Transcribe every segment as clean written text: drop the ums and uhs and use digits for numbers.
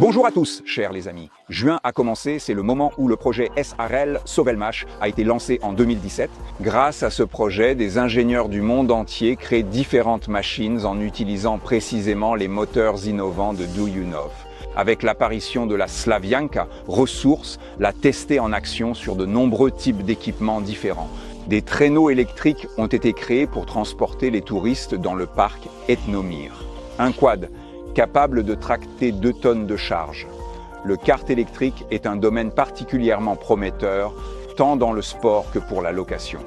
Bonjour à tous, chers les amis. Juin a commencé, c'est le moment où le projet SRL Sovelmash a été lancé en 2017. Grâce à ce projet, des ingénieurs du monde entier créent différentes machines en utilisant précisément les moteurs innovants de Duyunov. Avec l'apparition de la Slavianka, Ressources l'a testée en action sur de nombreux types d'équipements différents. Des traîneaux électriques ont été créés pour transporter les touristes dans le parc Ethnomir. Un quad capable de tracter 2 tonnes de charge. Le kart électrique est un domaine particulièrement prometteur, tant dans le sport que pour la location.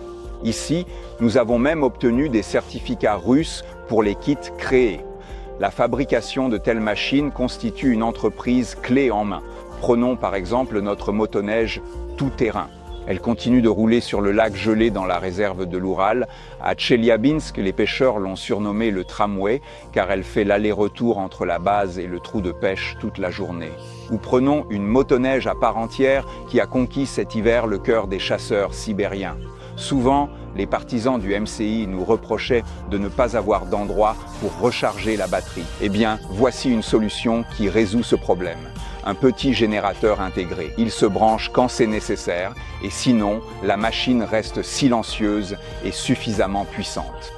Ici, nous avons même obtenu des certificats russes pour les kits créés. La fabrication de telles machines constitue une entreprise clé en main. Prenons par exemple notre motoneige tout-terrain. Elle continue de rouler sur le lac gelé dans la réserve de l'Oural. À Tcheliabinsk, les pêcheurs l'ont surnommée le tramway car elle fait l'aller-retour entre la base et le trou de pêche toute la journée. Ou prenons une motoneige à part entière qui a conquis cet hiver le cœur des chasseurs sibériens. Souvent, les partisans du MCI nous reprochaient de ne pas avoir d'endroit pour recharger la batterie. Eh bien, voici une solution qui résout ce problème. Un petit générateur intégré. Il se branche quand c'est nécessaire et sinon, la machine reste silencieuse et suffisamment puissante.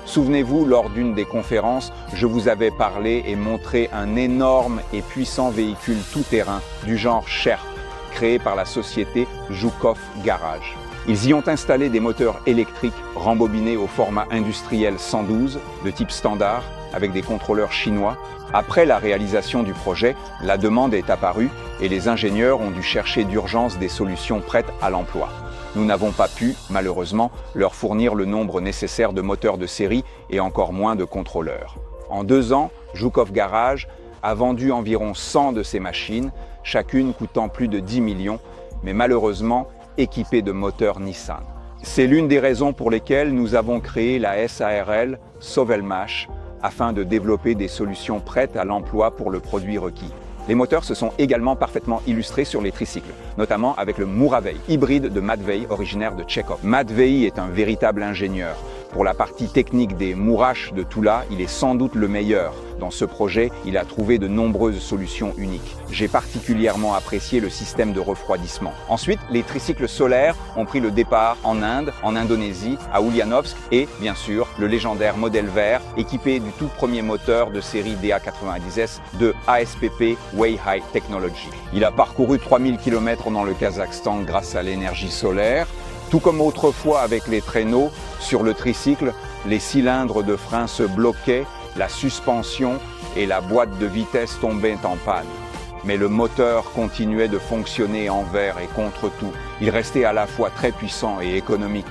Souvenez-vous, lors d'une des conférences, je vous avais parlé et montré un énorme et puissant véhicule tout-terrain du genre Sherp, créé par la société Zhukov Garage. Ils y ont installé des moteurs électriques rembobinés au format industriel 112 de type standard avec des contrôleurs chinois. Après la réalisation du projet, la demande est apparue et les ingénieurs ont dû chercher d'urgence des solutions prêtes à l'emploi. Nous n'avons pas pu, malheureusement, leur fournir le nombre nécessaire de moteurs de série et encore moins de contrôleurs. En 2 ans, Zhukov Garage a vendu environ 100 de ces machines, chacune coûtant plus de 10 millions, mais malheureusement équipées de moteurs Nissan. C'est l'une des raisons pour lesquelles nous avons créé la SARL Sovelmash, afin de développer des solutions prêtes à l'emploi pour le produit requis. Les moteurs se sont également parfaitement illustrés sur les tricycles, notamment avec le Muravei, hybride de Matvei originaire de Tchekhov. Matvei est un véritable ingénieur. Pour la partie technique des Mouraches de Tula, il est sans doute le meilleur. Dans ce projet, il a trouvé de nombreuses solutions uniques. J'ai particulièrement apprécié le système de refroidissement. Ensuite, les tricycles solaires ont pris le départ en Inde, en Indonésie, à Ulyanovsk et, bien sûr, le légendaire modèle vert équipé du tout premier moteur de série DA90S de ASPP Weihai Technology. Il a parcouru 3000 km dans le Kazakhstan grâce à l'énergie solaire. Tout comme autrefois avec les traîneaux, sur le tricycle, les cylindres de frein se bloquaient, la suspension et la boîte de vitesse tombaient en panne. Mais le moteur continuait de fonctionner envers et contre tout. Il restait à la fois très puissant et économique.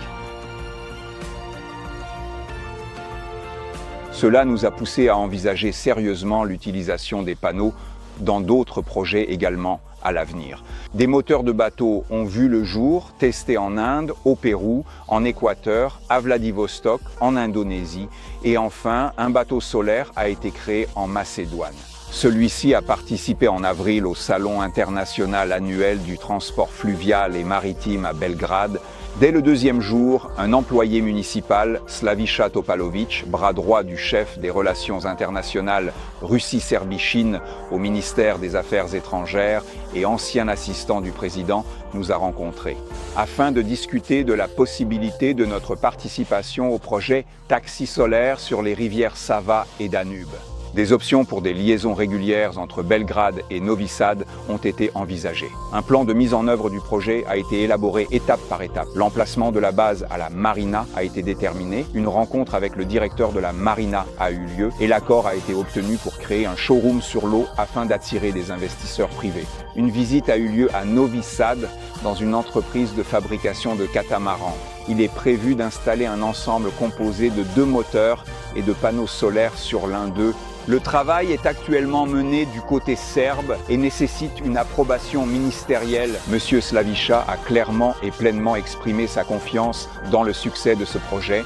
Cela nous a poussé à envisager sérieusement l'utilisation des panneaux dans d'autres projets également à l'avenir. Des moteurs de bateaux ont vu le jour, testés en Inde, au Pérou, en Équateur, à Vladivostok, en Indonésie et enfin un bateau solaire a été créé en Macédoine. Celui-ci a participé en avril au Salon international annuel du transport fluvial et maritime à Belgrade. Dès le 2e jour, un employé municipal, Slaviša Topalović, bras droit du chef des relations internationales Russie-Serbie-Chine au ministère des Affaires étrangères et ancien assistant du président, nous a rencontrés, afin de discuter de la possibilité de notre participation au projet Taxi solaire sur les rivières Sava et Danube. Des options pour des liaisons régulières entre Belgrade et Novi Sad ont été envisagées. Un plan de mise en œuvre du projet a été élaboré étape par étape. L'emplacement de la base à la Marina a été déterminé, une rencontre avec le directeur de la Marina a eu lieu et l'accord a été obtenu pour créer un showroom sur l'eau afin d'attirer des investisseurs privés. Une visite a eu lieu à Novi Sad dans une entreprise de fabrication de catamarans. Il est prévu d'installer un ensemble composé de 2 moteurs et de panneaux solaires sur l'un d'eux. Le travail est actuellement mené du côté serbe et nécessite une approbation ministérielle. Monsieur Slaviša a clairement et pleinement exprimé sa confiance dans le succès de ce projet.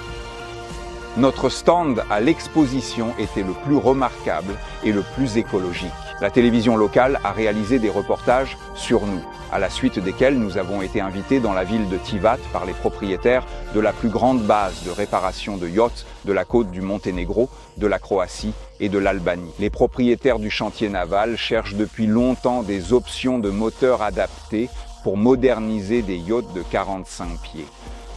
Notre stand à l'exposition était le plus remarquable et le plus écologique. La télévision locale a réalisé des reportages sur nous, à la suite desquels nous avons été invités dans la ville de Tivat par les propriétaires de la plus grande base de réparation de yachts de la côte du Monténégro, de la Croatie et de l'Albanie. Les propriétaires du chantier naval cherchent depuis longtemps des options de moteurs adaptés pour moderniser des yachts de 45 pieds.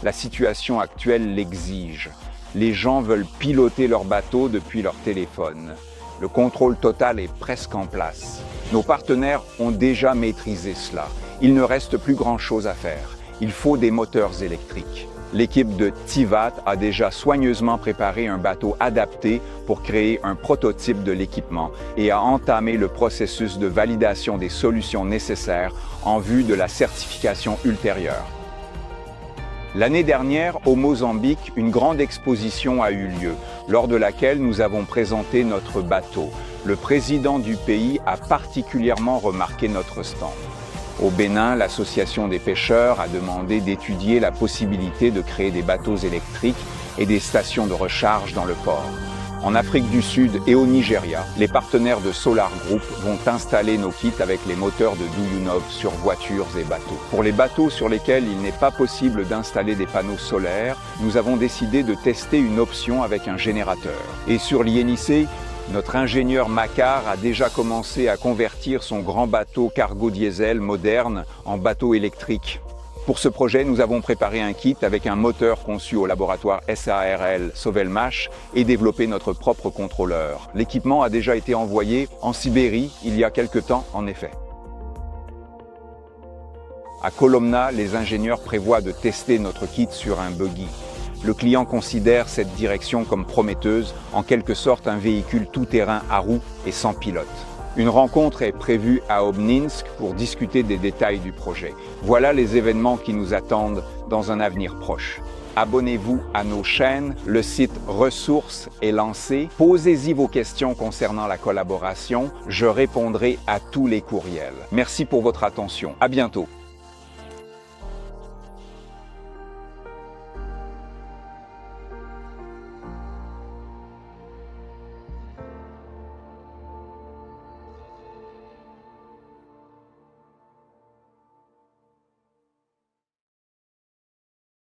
La situation actuelle l'exige. Les gens veulent piloter leur bateau depuis leur téléphone. Le contrôle total est presque en place. Nos partenaires ont déjà maîtrisé cela. Il ne reste plus grand-chose à faire. Il faut des moteurs électriques. L'équipe de Tivat a déjà soigneusement préparé un bateau adapté pour créer un prototype de l'équipement et a entamé le processus de validation des solutions nécessaires en vue de la certification ultérieure. L'année dernière, au Mozambique, une grande exposition a eu lieu, lors de laquelle nous avons présenté notre bateau. Le président du pays a particulièrement remarqué notre stand. Au Bénin, l'association des pêcheurs a demandé d'étudier la possibilité de créer des bateaux électriques et des stations de recharge dans le port. En Afrique du Sud et au Nigeria, les partenaires de Solar Group vont installer nos kits avec les moteurs de Duyunov sur voitures et bateaux. Pour les bateaux sur lesquels il n'est pas possible d'installer des panneaux solaires, nous avons décidé de tester une option avec un générateur. Et sur l'INIC, notre ingénieur Makar a déjà commencé à convertir son grand bateau cargo diesel moderne en bateau électrique. Pour ce projet, nous avons préparé un kit avec un moteur conçu au laboratoire SARL Sovelmash et développé notre propre contrôleur. L'équipement a déjà été envoyé en Sibérie il y a quelque temps, en effet. À Kolomna, les ingénieurs prévoient de tester notre kit sur un buggy. Le client considère cette direction comme prometteuse, en quelque sorte un véhicule tout-terrain à roues et sans pilote. Une rencontre est prévue à Obninsk pour discuter des détails du projet. Voilà les événements qui nous attendent dans un avenir proche. Abonnez-vous à nos chaînes, le site Ressources est lancé. Posez-y vos questions concernant la collaboration, je répondrai à tous les courriels. Merci pour votre attention, à bientôt.